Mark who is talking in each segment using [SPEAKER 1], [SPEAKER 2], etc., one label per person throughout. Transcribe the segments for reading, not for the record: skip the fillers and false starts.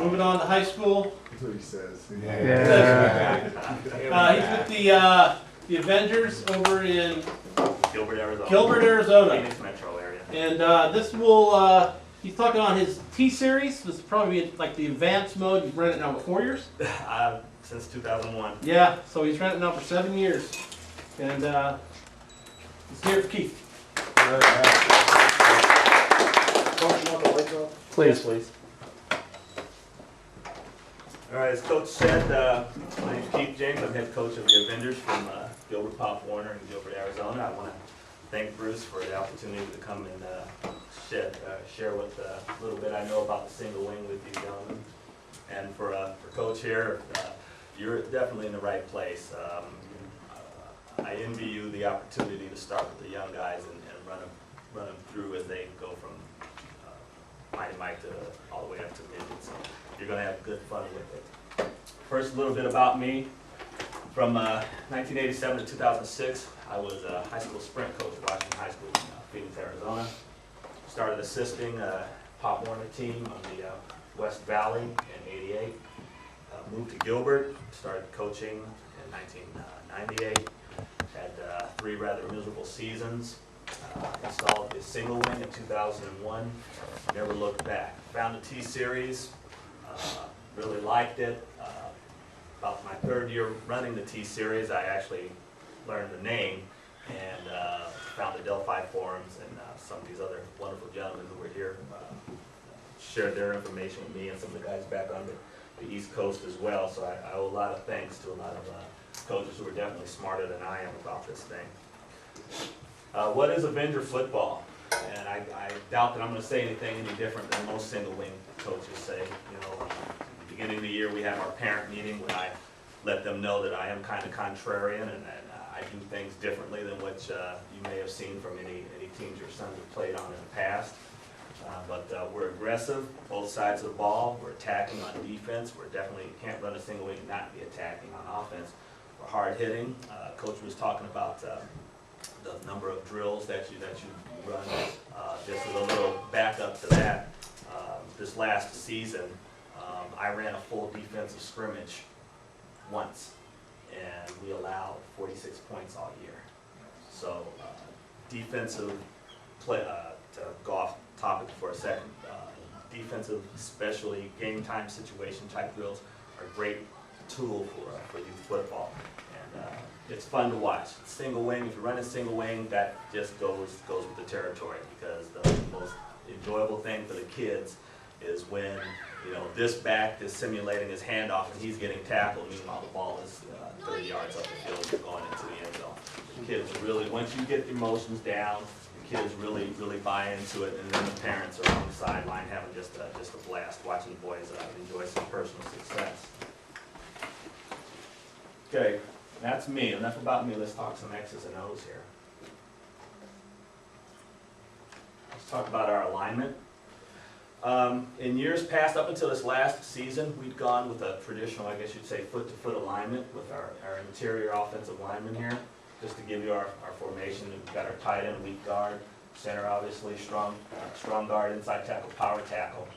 [SPEAKER 1] Moving on to high school.
[SPEAKER 2] That's what he says.
[SPEAKER 1] He's with the Avengers over in
[SPEAKER 3] Gilbert, Arizona.
[SPEAKER 1] Gilbert, Arizona.
[SPEAKER 3] Phoenix metro area.
[SPEAKER 1] And this will, he's talking on his T-Series. This is probably like the advanced mode. He's run it now for 4 years.
[SPEAKER 3] Since 2001.
[SPEAKER 1] Yeah, so he's run it now for 7 years. And let's hear it for Keith.
[SPEAKER 4] Please, please.
[SPEAKER 3] All right, as Coach said, my name's Keith James. I'm head coach of the Avengers from Gilbert Pop Warner in Gilbert, Arizona. I want to thank Bruce for the opportunity to come and share with a little bit I know about the single wing with you gentlemen. And for Coach here, you're definitely in the right place. I envy you the opportunity to start with the young guys and run them through as they go from Mighty Mike to all the way up to midget. So you're going to have good fun with it. First, a little bit about me. From 1987 to 2006, I was a high school sprint coach at Washington High School in Phoenix, Arizona. Started assisting Pop Warner team on the West Valley in '88. Moved to Gilbert, started coaching in 1998. Had 3 rather miserable seasons. Installed the single wing in 2001. Never looked back. Found the T-Series. Really liked it. About my 3rd year running the T-Series, I actually learned the name and found the Delphi forums, and some of these other wonderful gentlemen who were here shared their information with me and some of the guys back on the East Coast as well. So I owe a lot of thanks to a lot of coaches who are definitely smarter than I am about this thing. What is Avenger football? And I doubt that I'm going to say anything any different than most single wing coaches say. You know, at the beginning of the year we have our parent meeting when I let them know that I am kind of contrarian and I do things differently than what you may have seen from any teams your sons have played on in the past. But we're aggressive, both sides of the ball. We're attacking on defense. We're definitely, you can't run a single wing and not be attacking on offense. We're hard hitting. Coach was talking about the number of drills that you run. Just as a little backup to that, this last season, I ran a full defensive scrimmage once, and we allowed 46 points all year. So defensive play, to go off topic for a second, defensive, especially game time situation type drills are a great tool for youth football. And it's fun to watch. Single wing, if you run a single wing, that just goes with the territory, because the most enjoyable thing for the kids is when, you know, this back is simulating his handoff and he's getting tackled, meanwhile the ball is 30 yards up the field going into the end zone. The kids really, once you get the emotions down, the kids really buy into it, and then the parents are on the sideline having just a blast watching the boys enjoy some personal success. Okay, that's me. Enough about me. Let's talk some X's and O's here. Let's talk about our alignment. In years past, up until this last season, we'd gone with a traditional, I guess you'd say, foot-to-foot alignment with our interior offensive lineman here. Just to give you our formation, we've got our tight end, weak guard, center obviously, strong guard, inside tackle, power tackle.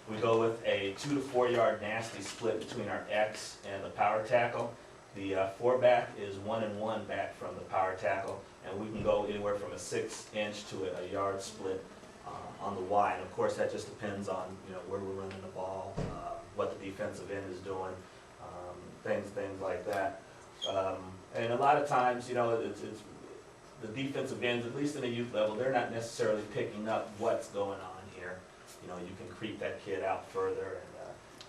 [SPEAKER 3] We go with a 2 to 4 yard nasty split between our X and the power tackle. The 4-back is 1 and 1 back from the power tackle, and we can go anywhere from a 6-inch to a yard split on the Y. And of course that just depends on, you know, where we're running the ball, what the defensive end is doing, things like that. And a lot of times, you know, it's the defensive ends, at least in the youth level, they're not necessarily picking up what's going on here. You know, you can creep that kid out further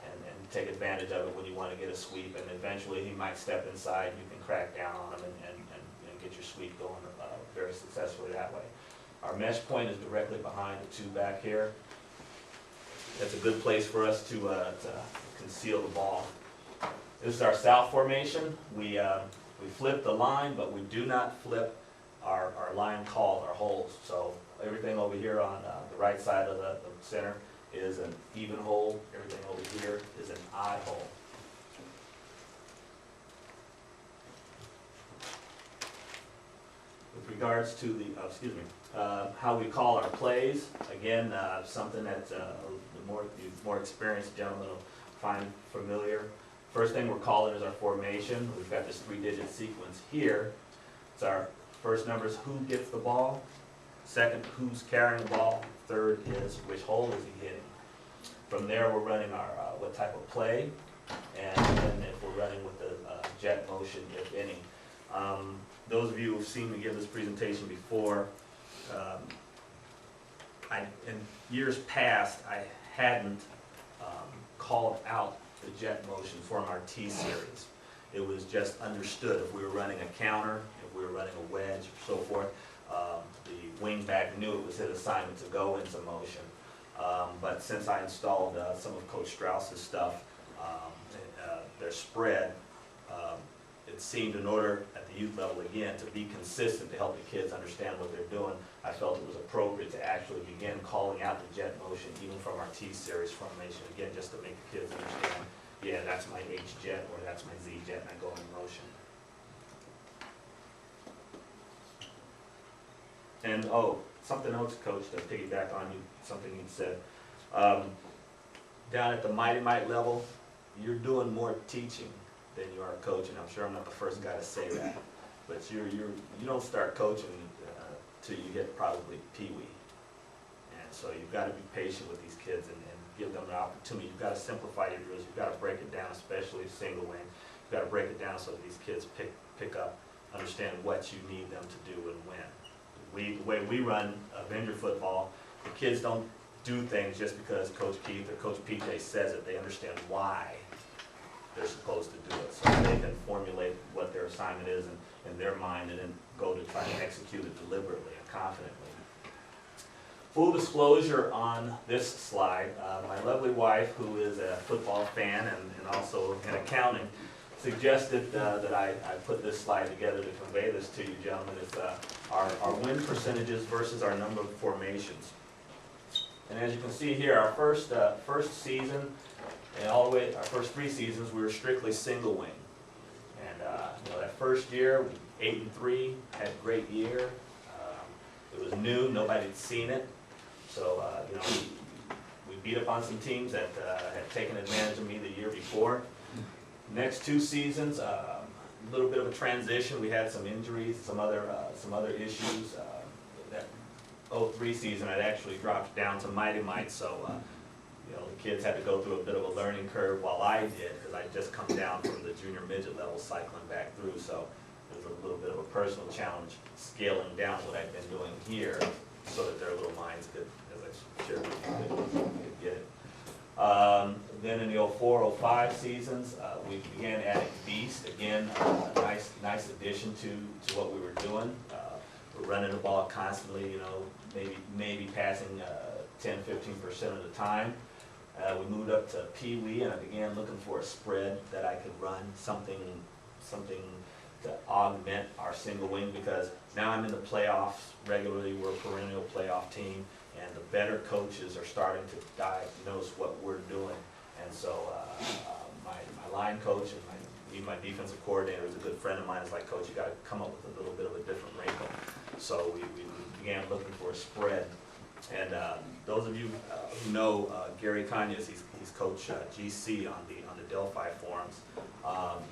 [SPEAKER 3] and take advantage of it when you want to get a sweep, and eventually he might step inside, you can crack down on him and get your sweep going very successfully that way. Our mesh point is directly behind the 2 back here. That's a good place for us to conceal the ball. This is our south formation. We flip the line, but we do not flip our line calls, our holes. So everything over here on the right side of the center is an even hole. Everything over here is an odd hole. With regards to the, how we call our plays, again, something that the more experienced gentlemen find familiar. First thing we're calling is our formation. We've got this 3-digit sequence here. It's our first number is who gets the ball. Second, who's carrying the ball. Third is which hole is he hitting. From there, we're running our what type of play, and then if we're running with the jet motion, if any. Those of you who've seen me give this presentation before, in years past, I hadn't called out the jet motion from our T series. It was just understood if we were running a counter, if we were running a wedge, or so forth. The wingback knew it was his assignment to go into motion. But since I installed some of Coach Strauss's stuff, their spread, it seemed in order at the youth level again to be consistent to help the kids understand what they're doing, I felt it was appropriate to actually begin calling out the jet motion even from our T series formation, again just to make the kids understand, yeah, that's my H jet or that's my Z jet and I go in motion. And oh, something else, Coach, to piggyback on you, something you said. Down at the Mighty Mite level, you're doing more teaching than you are coaching. I'm sure I'm not the first guy to say that, but you don't start coaching till you hit probably Pee-wee. And so you've got to be patient with these kids and give them an opportunity. You've got to simplify your drills. You've got to break it down, especially single wing. You've got to break it down so that these kids pick up, understand what you need them to do and when. The way we run Avengers football, the kids don't do things just because Coach Keith or Coach PJ says it. They understand why they're supposed to do it, so they can formulate what their assignment is in their mind and then go to try to execute it deliberately and confidently. Full disclosure on this slide, my lovely wife, who is a football fan and also in accounting, suggested that I put this slide together to convey this to you gentlemen. It's our win percentages versus our number of formations. And as you can see here, our first season, and all the way, our first 3 seasons, we were strictly single wing. And that first year, 8-3, had a great year. It was new, nobody had seen it. So we beat up on some teams that had taken advantage of me the year before. Next 2 seasons, a little bit of a transition. We had some injuries, some other issues. That 03 season, I'd actually dropped down to Mighty Mite, so the kids had to go through a bit of a learning curve while I did, because I'd just come down from the junior midget level cycling back through, so it was a little bit of a personal challenge scaling down what I'd been doing here so that their little minds could, as I shared with you, could get it. Then in the 04-05 seasons, we began adding beast. Again, a nice addition to what we were doing. We're running the ball constantly, maybe passing 10-15% of the time. We moved up to Pee-wee, and I began looking for a spread that I could run, something to augment our single wing, because now I'm in the playoffs regularly. We're a perennial playoff team, and the better coaches are starting to diagnose what we're doing. And so my line coach and my defensive coordinator is a good friend of mine. Is like, Coach, you got to come up with a little bit of a different wrinkle. So we began looking for a spread. And those of you who know Gary Kanyas, he's coach GC on the Delphi forums.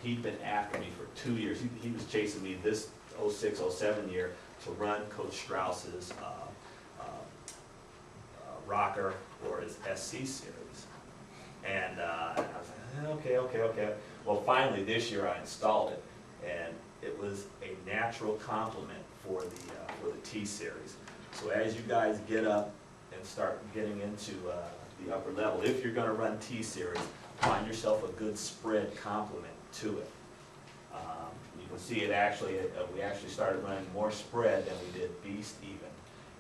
[SPEAKER 3] He'd been after me for 2 years. He was chasing me this 06-07 year to run Coach Strauss's rocker or his SC series. And I was like, okay. Well, finally this year I installed it, and it was a natural complement for the T series. So as you guys get up and start getting into the upper level, if you're going to run T series, find yourself a good spread complement to it. You can see we actually started running more spread than we did beast even.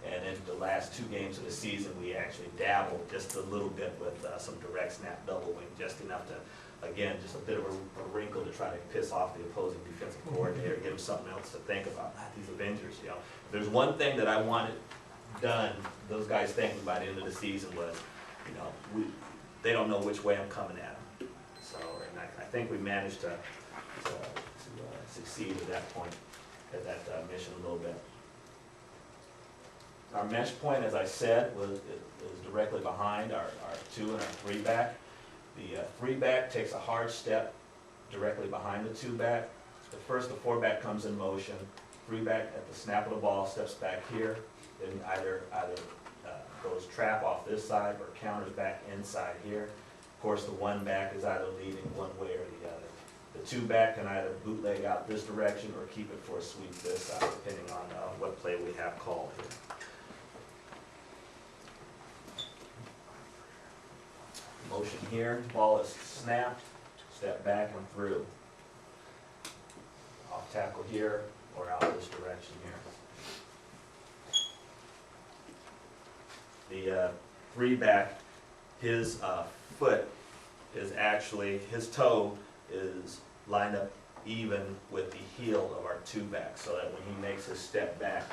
[SPEAKER 3] And in the last 2 games of the season, we actually dabbled just a little bit with some direct snap double wing, just enough to, again, just a bit of a wrinkle to try to piss off the opposing defensive coordinator, give him something else to think about. These Avengers, If there's one thing that I wanted done, those guys thinking by the end of the season was, they don't know which way I'm coming at them. So, and I think we managed to succeed at that point, at that mission a little bit. Our mesh point, as I said, was directly behind our 2 and our 3 back. The 3-back takes a hard step directly behind the 2-back. At first, the 4-back comes in motion. 3-back at the snap of the ball steps back here, then either goes trap off this side or counters back inside here. Of course, the 1-back is either leading one way or the other. The 2-back can either bootleg out this direction or keep it for a sweep this side, depending on what play we have called here. Motion here, ball is snapped, step back and through. Off tackle here or out this direction here. The 3-back, his foot is actually, his toe is lined up even with the heel of our 2-back, so that when he makes his step back,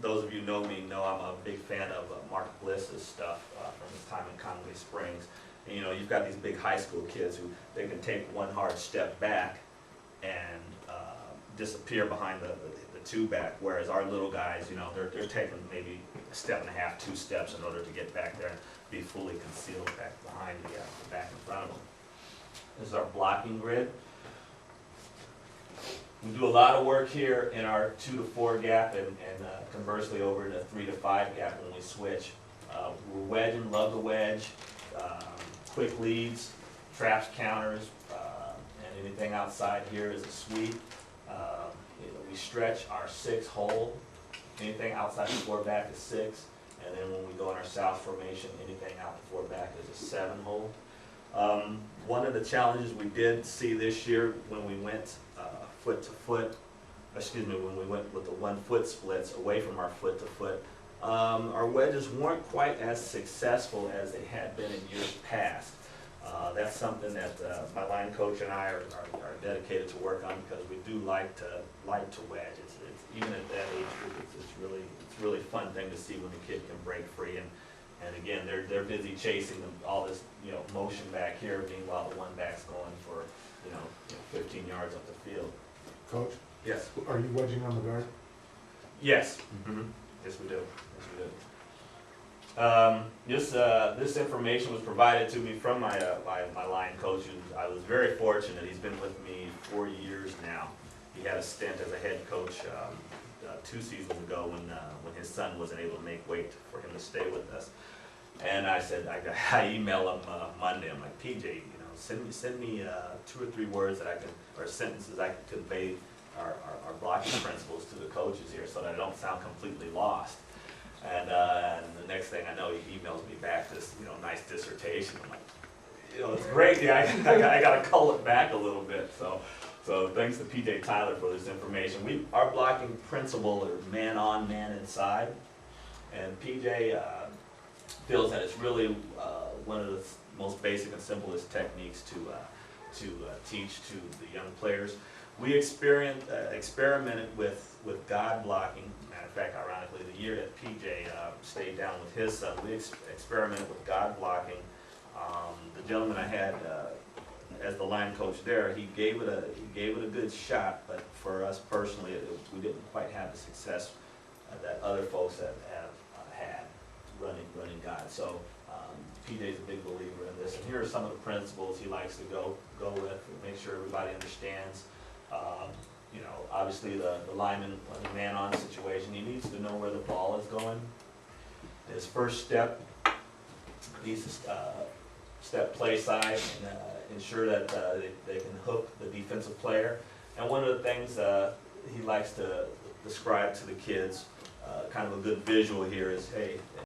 [SPEAKER 3] those of you who know me know I'm a big fan of Mark Bliss's stuff from his time in Conclave Springs. And, you know, you've got these big high school kids who they can take one hard step back and disappear behind the 2-back, whereas our little guys, you know, they're taking maybe a step and a half, 2 steps in order to get back there and be fully concealed back behind the back in front of them. This is our blocking grid. We do a lot of work here in our 2 to 4 gap and conversely over to 3 to 5 gap when we switch. We're wedging, love to wedge, quick leads, traps, counters, and anything outside here is a sweep. We stretch our 6 hole. Anything outside the 4-back is 6, and then when we go in our south formation, anything out the 4-back is a 7 hole. One of the challenges we did see this year when we went foot to foot, when we went with the 1-foot splits away from our foot to foot, our wedges weren't quite as successful as they had been in years past. That's something that my line coach and I are dedicated to work on, because we do like to wedge. It's even at that age group, it's really fun thing to see when the kid can break free, and again they're busy chasing all this motion back here, meanwhile the 1-back's going for 15 yards up the field.
[SPEAKER 2] Coach?
[SPEAKER 3] Yes.
[SPEAKER 2] Are you wedging on the guard?
[SPEAKER 3] Yes. Mm-hmm. Yes, we do. Yes, we do. This information was provided to me from my line coach. I was very fortunate. He's been with me 4 years now. He had a stint as a head coach 2 seasons ago when his son wasn't able to make weight for him to stay with us. And I said, I emailed him Monday. I'm like, PJ, send me 2 or 3 words that I can, or sentences I can convey our blocking principles to the coaches here, so that I don't sound completely lost. And the next thing I know, he emails me back this nice dissertation. I'm like, it's great. Yeah, I got to cull it back a little bit. So thanks to PJ Tyler for this information. Our blocking principle are man on, man inside, and PJ feels that it's really one of the most basic and simplest techniques to teach to the young players. We experimented with God blocking. Matter of fact, ironically, the year that PJ stayed down with his son, we experimented with God blocking. The gentleman I had as the line coach there, he gave it a good shot, but for us personally, we didn't quite have the success that other folks have had running God. So PJ's a big believer in this, and here are some of the principles he likes to go with, make sure everybody understands. Obviously the lineman, in a man-on situation, he needs to know where the ball is going. His first step, he needs to step play side and ensure that they can hook the defensive player. And one of the things he likes to describe to the kids, kind of a good visual here, is, hey,